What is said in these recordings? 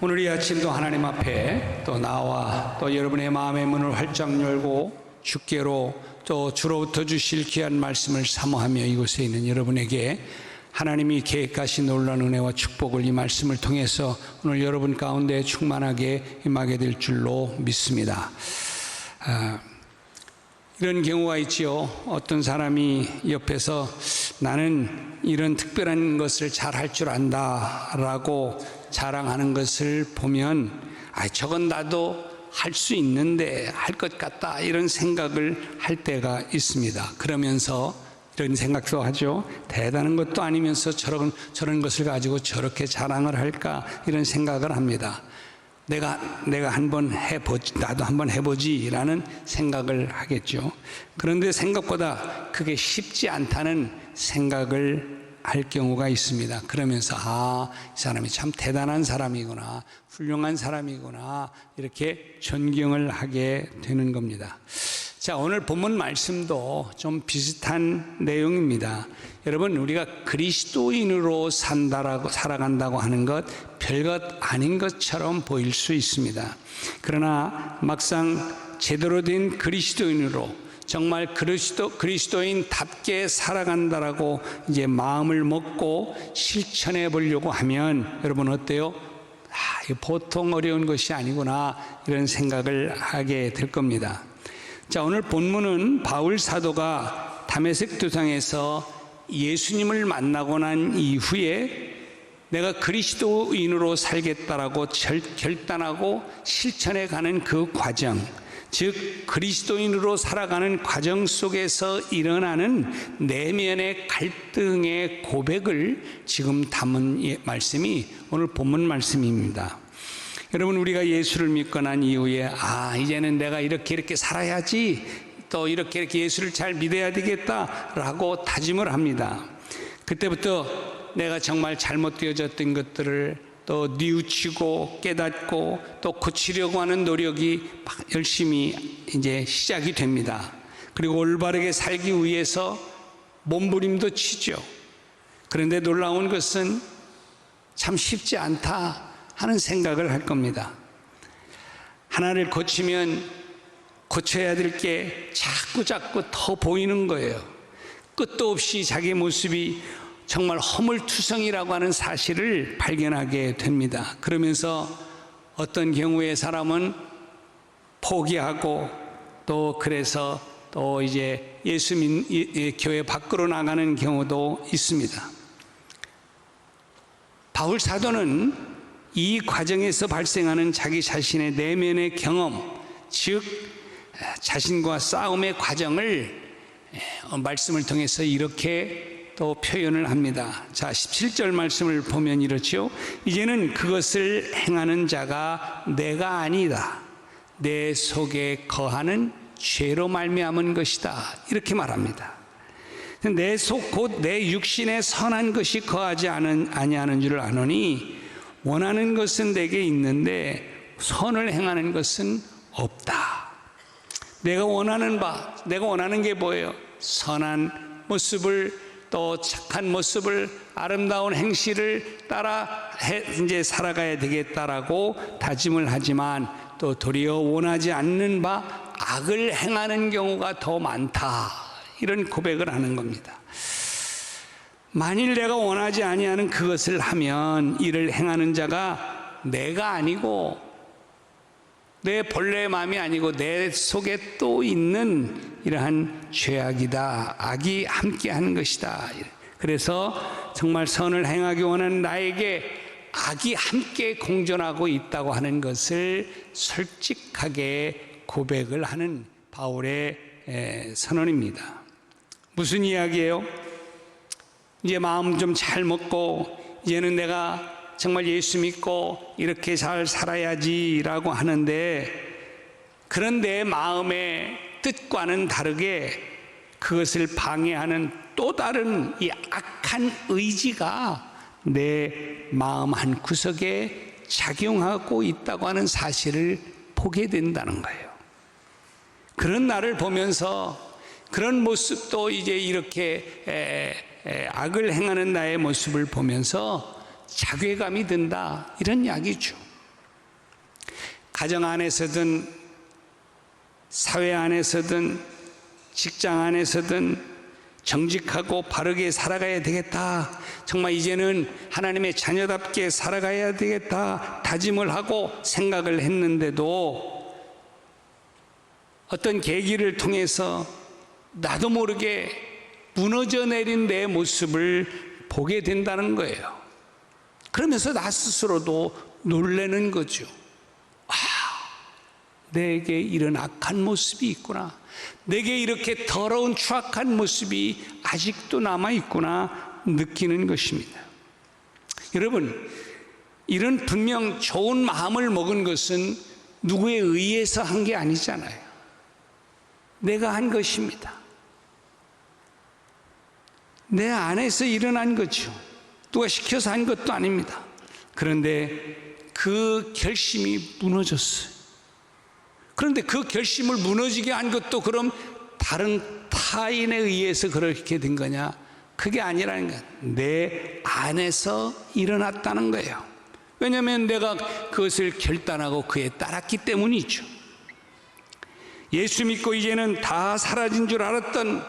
오늘 이 아침도 하나님 앞에 또 나와 또 여러분의 마음의 문을 활짝 열고 주께로 또 주로부터 주실 귀한 말씀을 사모하며 이곳에 있는 여러분에게 하나님이 계획하신 놀라운 은혜와 축복을 이 말씀을 통해서 오늘 여러분 가운데 충만하게 임하게 될 줄로 믿습니다. 이런 경우가 있지요. 어떤 사람이 옆에서 나는 이런 특별한 것을 잘 할 줄 안다 라고 자랑하는 것을 보면 저건 나도 할 수 있는데 할 것 같다 이런 생각을 할 때가 있습니다. 그러면서 이런 생각도 하죠. 대단한 것도 아니면서 저런 것을 가지고 저렇게 자랑을 할까 이런 생각을 합니다. 내가 한번 해보지, 나도 한번 해보지 라는 생각을 하겠죠. 그런데 생각보다 그게 쉽지 않다는 생각을 할 경우가 있습니다. 그러면서 이 사람이 참 대단한 사람이구나, 훌륭한 사람이구나 이렇게 존경을 하게 되는 겁니다. 자, 오늘 본문 말씀도 좀 비슷한 내용입니다. 여러분, 우리가 그리스도인으로 살아간다고 하는 것 별것 아닌 것처럼 보일 수 있습니다. 그러나 막상 제대로 된 그리스도인으로 정말 그리스도인답게 살아간다라고 이제 마음을 먹고 실천해 보려고 하면 여러분 어때요? 이거 보통 어려운 것이 아니구나 이런 생각을 하게 될 겁니다. 자, 오늘 본문은 바울 사도가 다메섹 도상에서 예수님을 만나고 난 이후에 내가 그리스도인으로 살겠다라고 결단하고 실천해 가는 그 과정, 즉 그리스도인으로 살아가는 과정 속에서 일어나는 내면의 갈등의 고백을 지금 담은 말씀이 오늘 본문 말씀입니다. 여러분, 우리가 예수를 믿고 난 이후에 이제는 내가 이렇게 살아야지, 또 이렇게 예수를 잘 믿어야 되겠다라고 다짐을 합니다. 그때부터 내가 정말 잘못되어졌던 것들을 또 뉘우치고 깨닫고 또 고치려고 하는 노력이 열심히 이제 시작이 됩니다. 그리고 올바르게 살기 위해서 몸부림도 치죠. 그런데 놀라운 것은 참 쉽지 않다 하는 생각을 할 겁니다. 하나를 고치면 고쳐야 될 게 자꾸 더 보이는 거예요. 끝도 없이 자기 모습이 정말 허물투성이라고 하는 사실을 발견하게 됩니다. 그러면서 어떤 경우에 사람은 포기하고 또 그래서 또 이제 교회 밖으로 나가는 경우도 있습니다. 바울 사도는 이 과정에서 발생하는 자기 자신의 내면의 경험, 즉 자신과 싸움의 과정을 말씀을 통해서 이렇게 또 표현을 합니다. 자, 17절 말씀을 보면 이렇죠. 이제는 그것을 행하는 자가 내가 아니다. 내 속에 거하는 죄로 말미암은 것이다. 이렇게 말합니다. 내 속 곧 내 육신에 선한 것이 거하지 아니하는 줄을 아노니 원하는 것은 내게 있는데 선을 행하는 것은 없다. 내가 원하는 게 뭐예요? 선한 모습을 또 착한 모습을 아름다운 행실을 따라 이제 살아가야 되겠다라고 다짐을 하지만 또 도리어 원하지 않는 바 악을 행하는 경우가 더 많다. 이런 고백을 하는 겁니다. 만일 내가 원하지 아니하는 그것을 하면 이를 행하는 자가 내가 아니고 내 본래의 마음이 아니고 내 속에 또 있는 이러한 죄악이다. 악이 함께 하는 것이다. 그래서 정말 선을 행하기 원하는 나에게 악이 함께 공존하고 있다고 하는 것을 솔직하게 고백을 하는 바울의 선언입니다. 무슨 이야기예요? 이제 마음 좀 잘 먹고 이제는 내가 정말 예수 믿고 이렇게 잘 살아야지라고 하는데 그런 내 마음의 뜻과는 다르게 그것을 방해하는 또 다른 이 악한 의지가 내 마음 한 구석에 작용하고 있다고 하는 사실을 보게 된다는 거예요. 그런 나를 보면서 그런 모습도 이제 이렇게 악을 행하는 나의 모습을 보면서 자괴감이 든다 이런 이야기죠. 가정 안에서든 사회 안에서든 직장 안에서든 정직하고 바르게 살아가야 되겠다. 정말 이제는 하나님의 자녀답게 살아가야 되겠다. 다짐을 하고 생각을 했는데도 어떤 계기를 통해서 나도 모르게 무너져 내린 내 모습을 보게 된다는 거예요. 그러면서 나 스스로도 놀라는 거죠. 내게 이런 악한 모습이 있구나. 내게 이렇게 더러운 추악한 모습이 아직도 남아있구나 느끼는 것입니다. 여러분, 이런 분명 좋은 마음을 먹은 것은 누구에 의해서 한 게 아니잖아요. 내가 한 것입니다. 내 안에서 일어난 거죠. 누가 시켜서 한 것도 아닙니다. 그런데 그 결심이 무너졌어요. 그런데 그 결심을 무너지게 한 것도 그럼 다른 타인에 의해서 그렇게 된 거냐? 그게 아니라는 거예요. 내 안에서 일어났다는 거예요. 왜냐하면 내가 그것을 결단하고 그에 따랐기 때문이죠. 예수 믿고 이제는 다 사라진 줄 알았던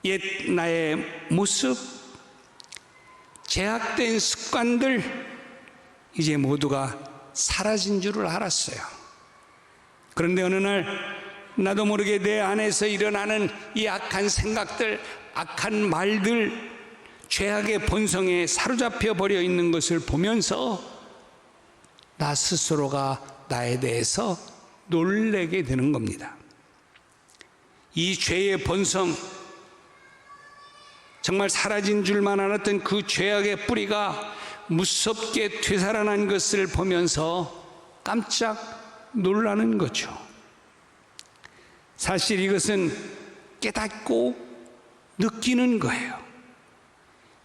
옛 나의 모습, 제약된 습관들, 이제 모두가 사라진 줄을 알았어요. 그런데 어느 날 나도 모르게 내 안에서 일어나는 이 악한 생각들, 악한 말들, 죄악의 본성에 사로잡혀 버려 있는 것을 보면서 나 스스로가 나에 대해서 놀라게 되는 겁니다. 이 죄의 본성, 정말 사라진 줄만 알았던 그 죄악의 뿌리가 무섭게 되살아난 것을 보면서 깜짝 놀라는 거죠. 사실 이것은 깨닫고 느끼는 거예요.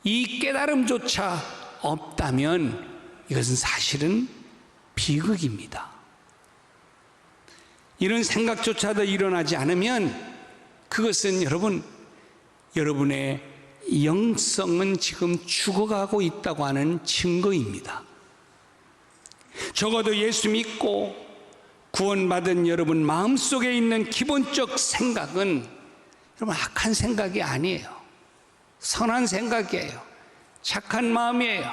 이 깨달음조차 없다면 이것은 사실은 비극입니다. 이런 생각조차도 일어나지 않으면 그것은 여러분의 영성은 지금 죽어가고 있다고 하는 증거입니다. 적어도 예수 믿고 구원받은 여러분 마음속에 있는 기본적 생각은 여러분 악한 생각이 아니에요. 선한 생각이에요. 착한 마음이에요.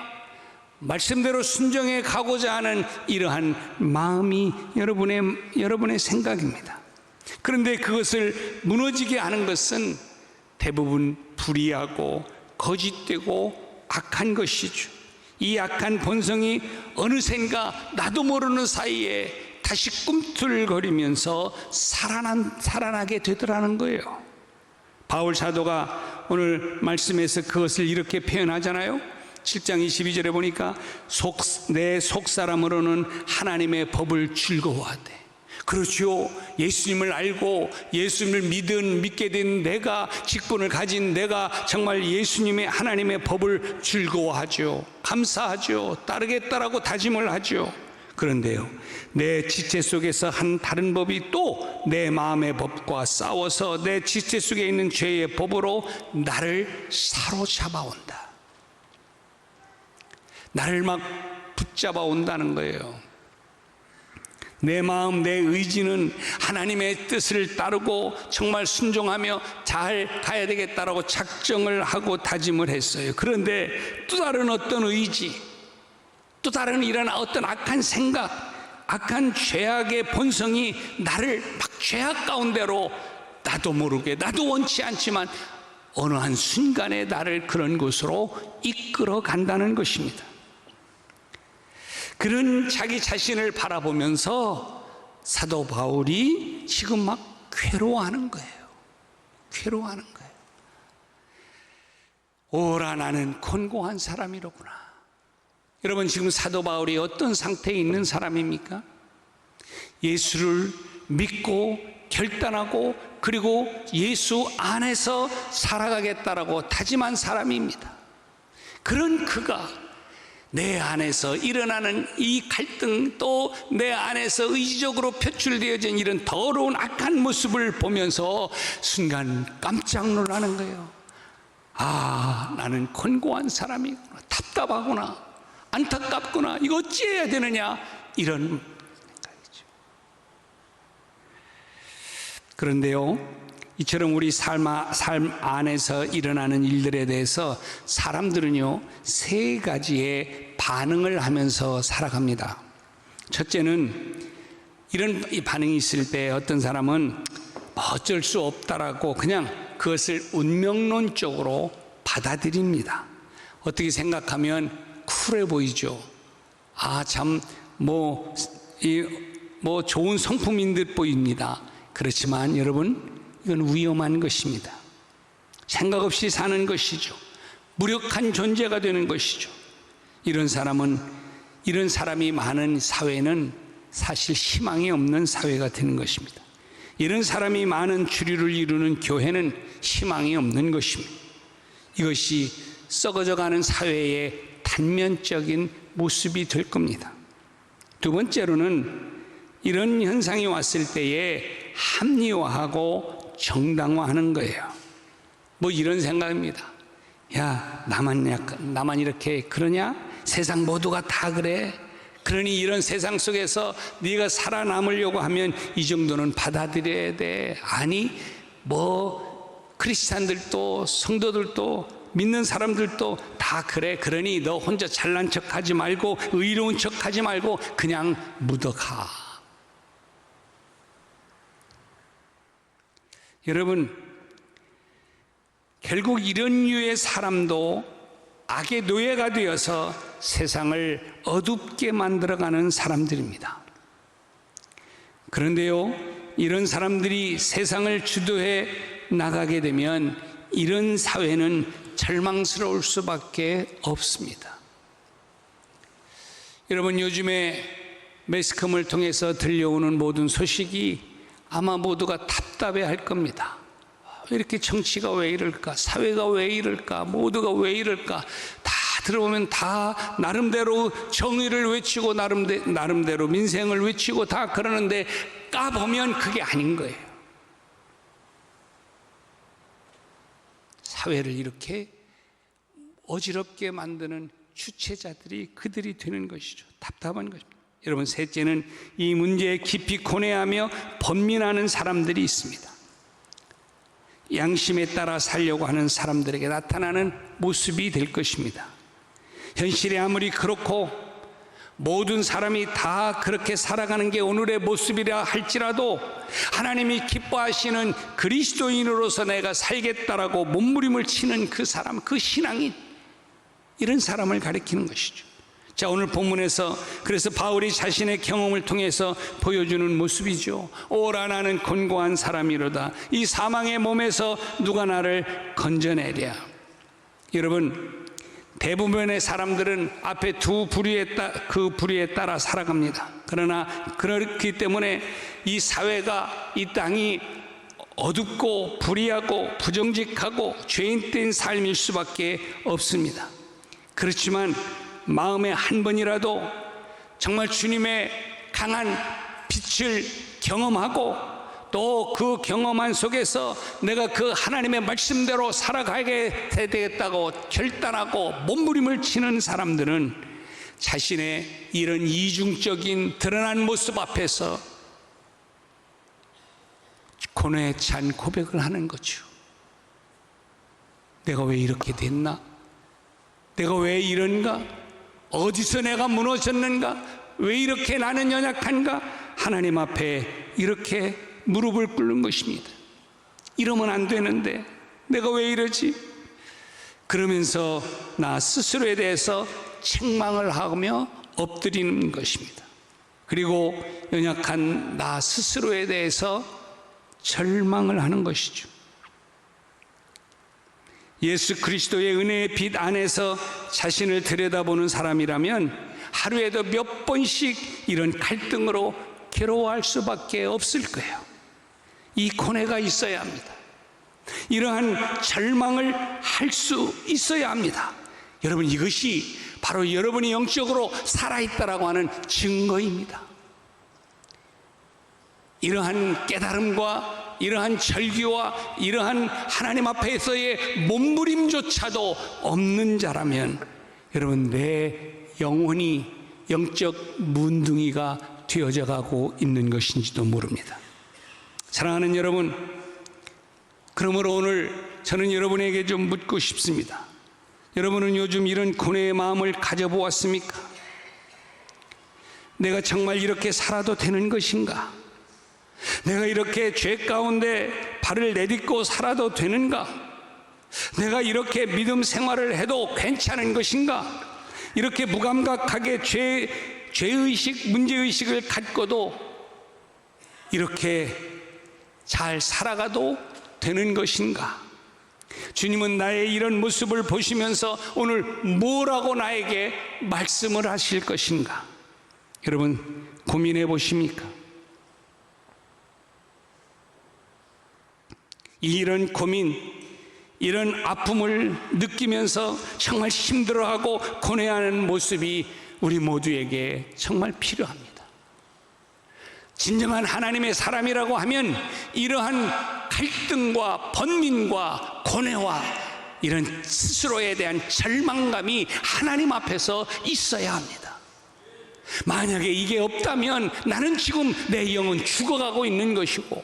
말씀대로 순종해 가고자 하는 이러한 마음이 여러분의 생각입니다. 그런데 그것을 무너지게 하는 것은 대부분 불의하고 거짓되고 악한 것이죠. 이 악한 본성이 어느샌가 나도 모르는 사이에 다시 꿈틀거리면서 살아나게 되더라는 거예요. 바울 사도가 오늘 말씀에서 그것을 이렇게 표현하잖아요. 7장 22절에 보니까 내 속사람으로는 하나님의 법을 즐거워하되. 그렇죠. 예수님을 알고 예수님을 믿게 된 내가, 직분을 가진 내가 정말 예수님의 하나님의 법을 즐거워하죠. 감사하죠. 따르겠다라고 다짐을 하죠. 그런데요, 내 지체 속에서 한 다른 법이 또 내 마음의 법과 싸워서 내 지체 속에 있는 죄의 법으로 나를 사로잡아온다. 나를 막 붙잡아 온다는 거예요. 내 마음, 내 의지는 하나님의 뜻을 따르고 정말 순종하며 잘 가야 되겠다라고 작정을 하고 다짐을 했어요. 그런데 또 다른 어떤 의지, 또 다른 이런 어떤 악한 생각, 악한 죄악의 본성이 나를 막 죄악 가운데로 나도 모르게, 나도 원치 않지만 어느 한 순간에 나를 그런 곳으로 이끌어 간다는 것입니다. 그런 자기 자신을 바라보면서 사도 바울이 지금 막 괴로워하는 거예요. 괴로워하는 거예요. 오라, 나는 곤고한 사람이로구나. 여러분, 지금 사도 바울이 어떤 상태에 있는 사람입니까? 예수를 믿고 결단하고 그리고 예수 안에서 살아가겠다라고 다짐한 사람입니다. 그런 그가 내 안에서 일어나는 이 갈등, 또 내 안에서 의지적으로 표출되어진 이런 더러운 악한 모습을 보면서 순간 깜짝 놀라는 거예요. 아, 나는 곤고한 사람이구나. 답답하구나. 안타깝구나. 이거 어찌해야 되느냐. 이런 그런데요, 이처럼 우리 삶 안에서 일어나는 일들에 대해서 사람들은요, 세 가지의 반응을 하면서 살아갑니다. 첫째는 이런 반응이 있을 때 어떤 사람은 어쩔 수 없다라고 그냥 그것을 운명론적으로 받아들입니다. 어떻게 생각하면 쿨해 보이죠. 참 좋은 성품인 듯 보입니다. 그렇지만 여러분, 이건 위험한 것입니다. 생각 없이 사는 것이죠. 무력한 존재가 되는 것이죠. 이런 사람이 많은 사회는 사실 희망이 없는 사회가 되는 것입니다. 이런 사람이 많은 주류를 이루는 교회는 희망이 없는 것입니다. 이것이 썩어져가는 사회의 단면적인 모습이 될 겁니다. 두 번째로는 이런 현상이 왔을 때에 합리화하고 정당화하는 거예요. 이런 생각입니다. 야, 나만 이렇게 그러냐? 세상 모두가 다 그래? 그러니 이런 세상 속에서 네가 살아남으려고 하면 이 정도는 받아들여야 돼. 아니, 크리스찬들도 성도들도 믿는 사람들도 다 그래. 그러니 너 혼자 잘난 척하지 말고 의로운 척하지 말고 그냥 묻어가. 여러분, 결국 이런 류의 사람도 악의 노예가 되어서 세상을 어둡게 만들어가는 사람들입니다. 그런데요, 이런 사람들이 세상을 주도해 나가게 되면 이런 사회는 절망스러울 수밖에 없습니다. 여러분, 요즘에 매스컴을 통해서 들려오는 모든 소식이 아마 모두가 답답해 할 겁니다. 이렇게 정치가 왜 이럴까? 사회가 왜 이럴까? 모두가 왜 이럴까? 다 들어보면 다 나름대로 정의를 외치고 나름대로 민생을 외치고 다 그러는데 까보면 그게 아닌 거예요. 사회를 이렇게 어지럽게 만드는 주체자들이 그들이 되는 것이죠. 답답한 것입니다. 여러분, 셋째는 이 문제에 깊이 고뇌하며 번민하는 사람들이 있습니다. 양심에 따라 살려고 하는 사람들에게 나타나는 모습이 될 것입니다. 현실이 아무리 그렇고 모든 사람이 다 그렇게 살아가는 게 오늘의 모습이라 할지라도 하나님이 기뻐하시는 그리스도인으로서 내가 살겠다라고 몸부림을 치는 그 사람, 그 신앙이 이런 사람을 가리키는 것이죠. 자, 오늘 본문에서 그래서 바울이 자신의 경험을 통해서 보여주는 모습이죠. 오라, 나는 곤고한 사람이로다. 이 사망의 몸에서 누가 나를 건져내랴. 여러분, 대부분의 사람들은 앞에 그 부류에 따라 살아갑니다. 그러나 그렇기 때문에 이 사회가, 이 땅이 어둡고 불의하고 부정직하고 죄인된 삶일 수밖에 없습니다. 그렇지만 마음에 한 번이라도 정말 주님의 강한 빛을 경험하고 또 그 경험한 속에서 내가 그 하나님의 말씀대로 살아가게 되겠다고 결단하고 몸부림을 치는 사람들은 자신의 이런 이중적인 드러난 모습 앞에서 고뇌에 찬 고백을 하는 거죠. 내가 왜 이렇게 됐나? 내가 왜 이런가? 어디서 내가 무너졌는가? 왜 이렇게 나는 연약한가? 하나님 앞에 이렇게 무릎을 꿇는 것입니다. 이러면 안 되는데 내가 왜 이러지? 그러면서 나 스스로에 대해서 책망을 하며 엎드리는 것입니다. 그리고 연약한 나 스스로에 대해서 절망을 하는 것이죠. 예수 그리스도의 은혜의 빛 안에서 자신을 들여다보는 사람이라면 하루에도 몇 번씩 이런 갈등으로 괴로워할 수밖에 없을 거예요. 이 고뇌가 있어야 합니다. 이러한 절망을 할 수 있어야 합니다. 여러분, 이것이 바로 여러분이 영적으로 살아있다라고 하는 증거입니다. 이러한 깨달음과 이러한 절규와 이러한 하나님 앞에서의 몸부림조차도 없는 자라면 여러분, 내 영혼이 영적 문둥이가 되어져 가고 있는 것인지도 모릅니다. 사랑하는 여러분, 그러므로 오늘 저는 여러분에게 좀 묻고 싶습니다. 여러분은 요즘 이런 고뇌의 마음을 가져보았습니까? 내가 정말 이렇게 살아도 되는 것인가? 내가 이렇게 죄 가운데 발을 내딛고 살아도 되는가? 내가 이렇게 믿음 생활을 해도 괜찮은 것인가? 이렇게 무감각하게 죄의식, 문제의식을 갖고도 이렇게 잘 살아가도 되는 것인가? 주님은 나의 이런 모습을 보시면서 오늘 뭐라고 나에게 말씀을 하실 것인가? 여러분 고민해 보십니까? 이런 고민, 이런 아픔을 느끼면서 정말 힘들어하고 고뇌하는 모습이 우리 모두에게 정말 필요합니다. 진정한 하나님의 사람이라고 하면 이러한 갈등과 번민과 고뇌와 이런 스스로에 대한 절망감이 하나님 앞에서 있어야 합니다. 만약에 이게 없다면 나는 지금 내 영은 죽어가고 있는 것이고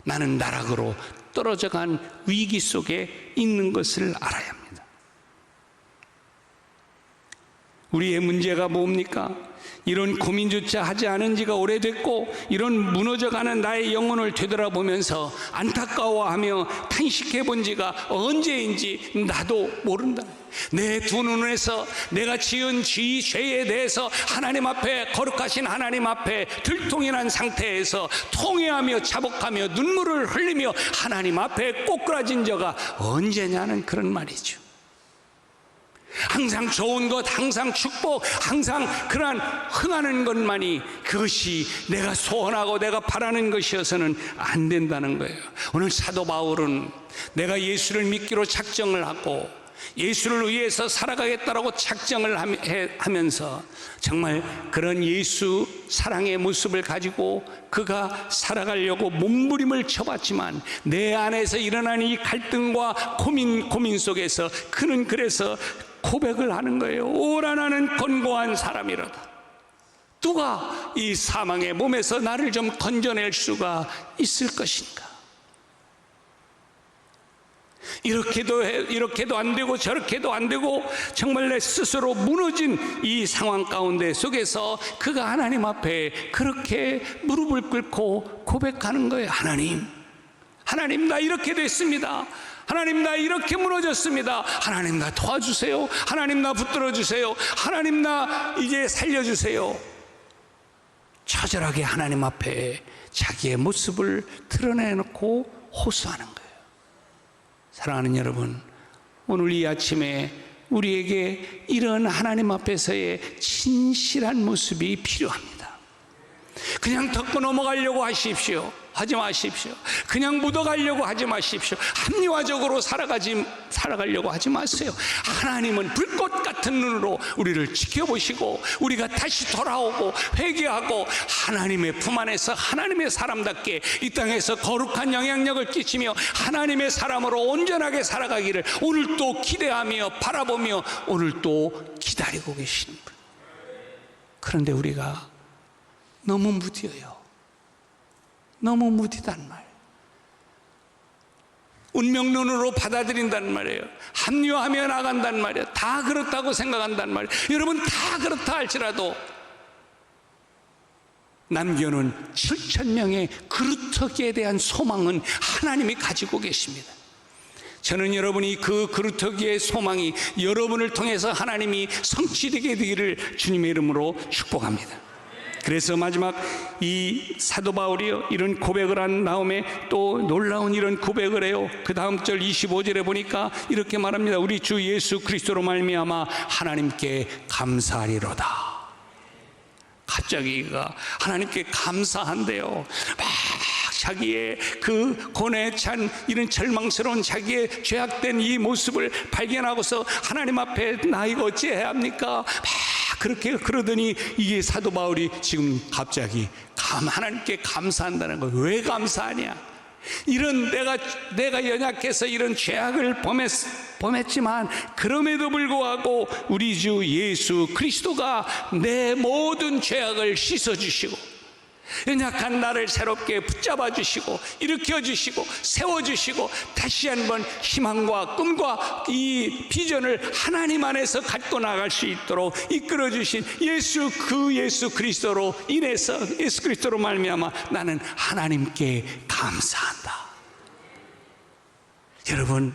나는 나락으로 떨어져간 위기 속에 있는 것을 알아야 합니다. 우리의 문제가 뭡니까? 이런 고민조차 하지 않은 지가 오래됐고 이런 무너져가는 나의 영혼을 되돌아보면서 안타까워하며 탄식해 본 지가 언제인지 나도 모른다. 내 두 눈에서 내가 지은 죄에 대해서 하나님 앞에, 거룩하신 하나님 앞에 들통이 난 상태에서 통회하며 자복하며 눈물을 흘리며 하나님 앞에 꼬꾸라진 저가 언제냐는 그런 말이죠. 항상 좋은 것, 항상 축복, 항상 그러한 흥하는 것만이 그것이 내가 소원하고 내가 바라는 것이어서는 안 된다는 거예요. 오늘 사도 바울은 내가 예수를 믿기로 작정을 하고 예수를 위해서 살아가겠다라고 작정을 하면서 정말 그런 예수 사랑의 모습을 가지고 그가 살아가려고 몸부림을 쳐봤지만 내 안에서 일어난 이 갈등과 고민 속에서 그는 그래서 고백을 하는 거예요. 오라 나는 권고한 사람이로다. 누가 이 사망의 몸에서 나를 좀 건져낼 수가 있을 것인가? 이렇게도 안 되고 저렇게도 안 되고 정말 내 스스로 무너진 이 상황 가운데 속에서 그가 하나님 앞에 그렇게 무릎을 꿇고 고백하는 거예요. 하나님 나 이렇게 됐습니다. 하나님 나 이렇게 무너졌습니다. 하나님 나 도와주세요. 하나님 나 붙들어 주세요. 하나님 나 이제 살려주세요. 처절하게 하나님 앞에 자기의 모습을 드러내놓고 호소하는 거예요. 사랑하는 여러분, 오늘 이 아침에 우리에게 이런 하나님 앞에서의 진실한 모습이 필요합니다. 그냥 덮고 넘어가려고 하지 마십시오. 그냥 묻어가려고 하지 마십시오. 합리화적으로 살아가려고 하지 마세요. 하나님은 불꽃 같은 눈으로 우리를 지켜보시고 우리가 다시 돌아오고 회개하고 하나님의 품 안에서 하나님의 사람답게 이 땅에서 거룩한 영향력을 끼치며 하나님의 사람으로 온전하게 살아가기를 오늘 또 기대하며 바라보며 오늘 또 기다리고 계신 분. 그런데 우리가 너무 무뎌요. 너무 무디단 말이에요. 운명론으로 받아들인단 말이에요. 합리화하며 나간단 말이에요. 다 그렇다고 생각한단 말이에요. 여러분 다 그렇다 할지라도 남겨놓은 7,000명의 그루터기에 대한 소망은 하나님이 가지고 계십니다. 저는 여러분이 그 그루터기의 소망이 여러분을 통해서 하나님이 성취되게 되기를 주님의 이름으로 축복합니다. 그래서 마지막 이 사도 바울이요 이런 고백을 한 다음에 또 놀라운 이런 고백을 해요. 그 다음 절 25절에 보니까 이렇게 말합니다. 우리 주 예수 그리스도로 말미암아 하나님께 감사하리로다. 갑자기 그가 하나님께 감사한대요. 막 자기의 그 고뇌에 찬 이런 절망스러운 자기의 죄악된 이 모습을 발견하고서 하나님 앞에 나 이거 어찌해야 합니까? 그렇게 그러더니 이게 사도 바울이 지금 갑자기 하나님께 감사한다는 거예요. 왜 감사하냐? 이런 내가 연약해서 이런 죄악을 범했지만 그럼에도 불구하고 우리 주 예수 그리스도가 내 모든 죄악을 씻어주시고 연약한 나를 새롭게 붙잡아 주시고 일으켜 주시고 세워 주시고 다시 한번 희망과 꿈과 이 비전을 하나님 안에서 갖고 나갈 수 있도록 이끌어 주신 예수 그리스도로 인해서, 예수 그리스도로 말미암아 나는 하나님께 감사한다. 여러분,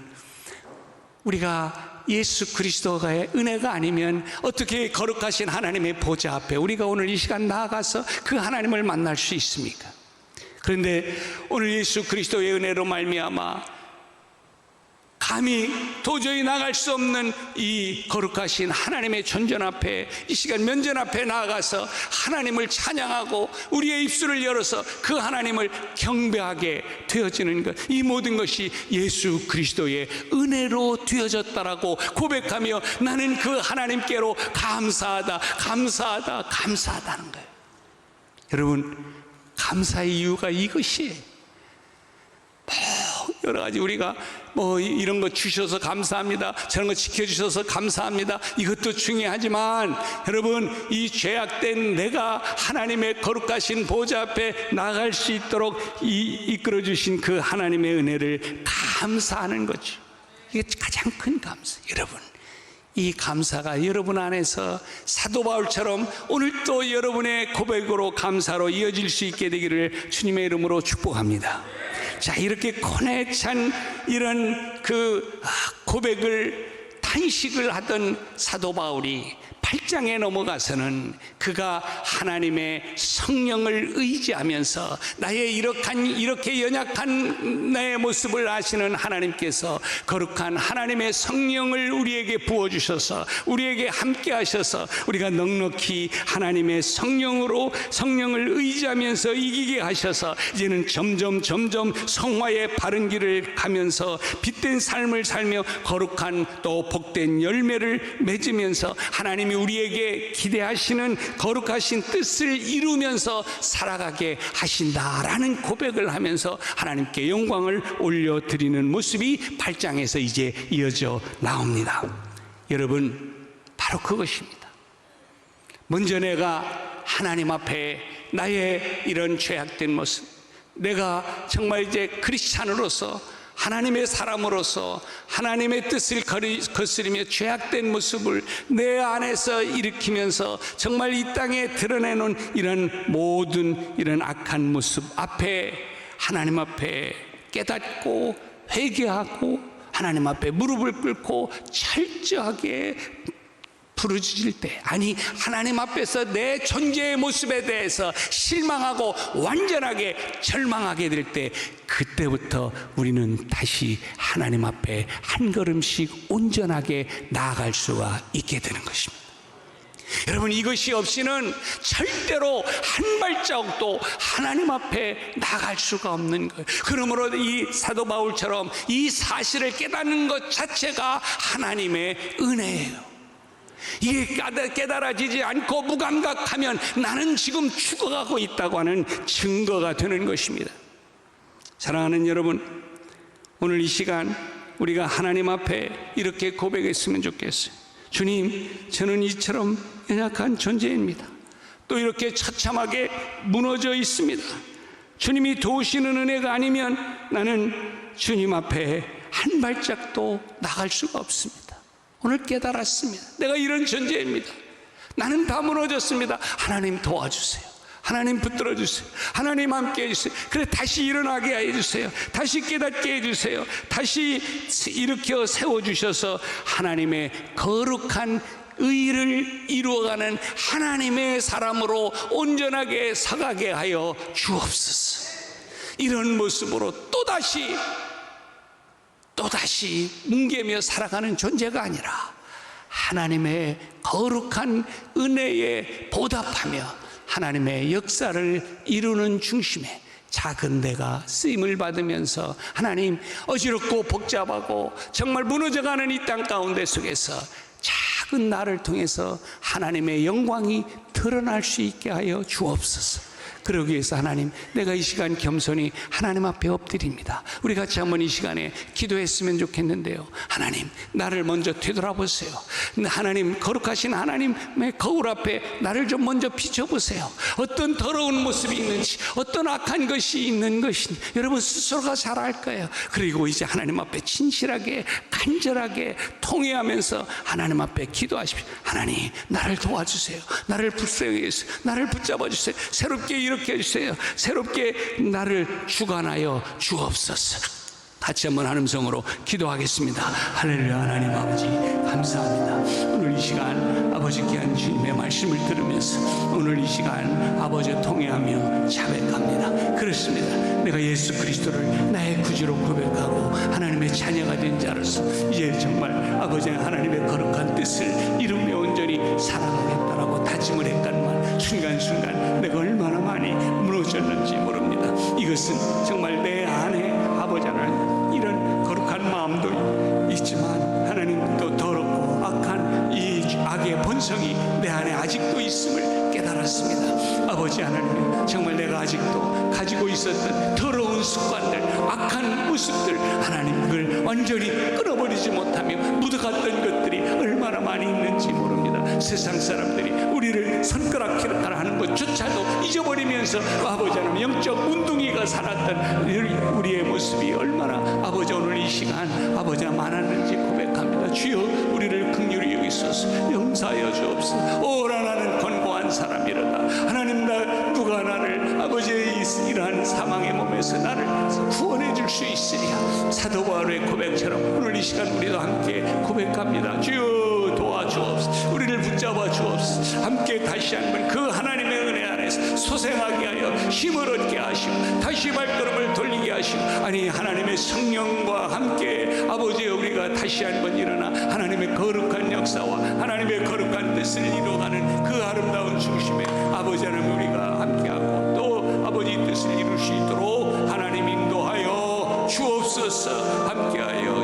우리가 예수 그리스도의 은혜가 아니면 어떻게 거룩하신 하나님의 보좌 앞에 우리가 오늘 이 시간 나아가서 그 하나님을 만날 수 있습니까? 그런데 오늘 예수 그리스도의 은혜로 말미암아 감히 도저히 나갈 수 없는 이 거룩하신 하나님의 존전 앞에, 이 시간 면전 앞에 나아가서 하나님을 찬양하고 우리의 입술을 열어서 그 하나님을 경배하게 되어지는 것, 이 모든 것이 예수 그리스도의 은혜로 되어졌다라고 고백하며 나는 그 하나님께로 감사하다, 감사하다, 감사하다는 거예요. 여러분, 감사의 이유가 이것이에요. 여러 가지 우리가 이런 거 주셔서 감사합니다, 저런 거 지켜주셔서 감사합니다, 이것도 중요하지만 여러분, 이 죄악된 내가 하나님의 거룩하신 보좌 앞에 나갈 수 있도록 이끌어 주신 그 하나님의 은혜를 감사하는 거죠. 이게 가장 큰 감사. 여러분, 이 감사가 여러분 안에서 사도 바울처럼 오늘 또 여러분의 고백으로 감사로 이어질 수 있게 되기를 주님의 이름으로 축복합니다. 자, 이렇게 코네 찬 이런 그 고백을 탄식을 하던 사도 바울이 8장에 넘어가서는 그가 하나님의 성령을 의지하면서 나의 이렇게 연약한 나의 모습을 아시는 하나님께서 거룩한 하나님의 성령을 우리에게 부어주셔서 우리에게 함께 하셔서 우리가 넉넉히 하나님의 성령을 의지하면서 이기게 하셔서 이제는 점점 성화의 바른 길을 가면서 빛된 삶을 살며 거룩한 또 복된 열매를 맺으면서 하나님이 우리에게 기대하시는 거룩하신 뜻을 이루면서 살아가게 하신다라는 고백을 하면서 하나님께 영광을 올려드리는 모습이 8장에서 이제 이어져 나옵니다. 여러분, 바로 그것입니다. 먼저 내가 하나님 앞에 나의 이런 죄악된 모습, 내가 정말 이제 크리스찬으로서 하나님의 사람으로서 하나님의 뜻을 거스리며 죄악된 모습을 내 안에서 일으키면서 정말 이 땅에 드러내는 이런 모든 이런 악한 모습 앞에 하나님 앞에 깨닫고 회개하고 하나님 앞에 무릎을 꿇고 철저하게 부르짖을 때, 아니 하나님 앞에서 내 존재의 모습에 대해서 실망하고 완전하게 절망하게 될 때, 그때부터 우리는 다시 하나님 앞에 한 걸음씩 온전하게 나아갈 수가 있게 되는 것입니다. 여러분, 이것이 없이는 절대로 한 발자국도 하나님 앞에 나갈 수가 없는 거예요. 그러므로 이 사도 바울처럼 이 사실을 깨닫는 것 자체가 하나님의 은혜예요. 이게 깨달아지지 않고 무감각하면 나는 지금 죽어가고 있다고 하는 증거가 되는 것입니다. 사랑하는 여러분, 오늘 이 시간 우리가 하나님 앞에 이렇게 고백했으면 좋겠어요. 주님, 저는 이처럼 연약한 존재입니다. 또 이렇게 처참하게 무너져 있습니다. 주님이 도우시는 은혜가 아니면 나는 주님 앞에 한 발짝도 나갈 수가 없습니다. 오늘 깨달았습니다. 내가 이런 존재입니다. 나는 다 무너졌습니다. 하나님 도와주세요. 하나님 붙들어 주세요. 하나님 함께 해주세요. 그래, 다시 일어나게 해주세요. 다시 깨닫게 해주세요. 다시 일으켜 세워주셔서 하나님의 거룩한 의를 이루어가는 하나님의 사람으로 온전하게 서가게 하여 주옵소서. 이런 모습으로 또다시 뭉개며 살아가는 존재가 아니라 하나님의 거룩한 은혜에 보답하며 하나님의 역사를 이루는 중심에 작은 내가 쓰임을 받으면서 하나님, 어지럽고 복잡하고 정말 무너져가는 이 땅 가운데 속에서 작은 나를 통해서 하나님의 영광이 드러날 수 있게 하여 주옵소서. 그러기 위해서 하나님, 내가 이 시간 겸손히 하나님 앞에 엎드립니다. 우리 같이 한번 이 시간에 기도했으면 좋겠는데요. 하나님, 나를 먼저 되돌아보세요. 하나님, 거룩하신 하나님의 거울 앞에 나를 좀 먼저 비춰보세요. 어떤 더러운 모습이 있는지, 어떤 악한 것이 있는 것인지 여러분 스스로가 잘 알 거예요. 그리고 이제 하나님 앞에 진실하게 간절하게 통회하면서 하나님 앞에 기도하십시오. 하나님, 나를 도와주세요. 나를 불쌍히 해주세요. 나를 붙잡아 주세요. 새롭게 일으켜 주세요. 새롭게 나를 주관하여 주옵소서. 같이 한번 한 음성으로 기도하겠습니다. 할렐루야. 하나님 아버지 감사합니다. 오늘 이 시간 아버지 귀한 주님의 말씀을 들으면서 오늘 이 시간 아버지 통회하며 자백합니다. 그렇습니다. 내가 예수 그리스도를 나의 구주로 고백하고 하나님의 자녀가 된 자로서 이제 정말 아버지 하나님의 거룩한 뜻을 이루며 온전히 살아가겠다라고 다짐을 했건만 순간순간 내가 얼마나 많이 무너졌는지 모릅니다. 이것은 정말 내 안에 아버지 하나님 이런 거룩한 마음도 있지만 하나님 또 더럽고 악한 이 악의 본성이 내 안에 아직도 있음을 깨달았습니다. 아버지 하나님, 정말 내가 아직도 가지고 있었던 더러운 습관들, 악한 모습들 하나님 그걸 완전히 끊어버리지 못하며 묻어갔던 것들이 얼마나 많이 있는지 모릅니다. 세상 사람들이 우리를 손가락질하라 하는 것조차도 잊어버리면서 아버지 하나님 영적 운동이가 살았던 우리의 모습이 얼마나 아버지 오늘 이 시간 아버지가 많았는지 고백합니다. 주여 우리를 긍휼히 여기소서. 용서하여 주옵소서. 오라 나는 권고한 사람이로다. 하나님, 누가 나를 아버지의 이러한 사망의 몸에서 나를 구원해 줄 수 있으리야. 사도 바울의 고백처럼 오늘 이 시간 우리도 함께 고백합니다. 주여 도와주옵소서. 우리를 붙잡아 주옵소서. 함께 다시 한번 그 하나님의 은혜 안에서 소생하게 하여 힘을 얻게 하시고 다시 발걸음을 돌리게 하시고 아니 하나님의 성령과 함께 아버지 우리가 다시 한번 일어나 하나님의 거룩한 역사와 하나님의 거룩한 뜻을 이루어가는 그 아름다운 중심에 아버지 하나님 우리가 함께하고 또 아버지 뜻을 이룰 수 있도록 하나님 인도하여 주옵소서. 함께하여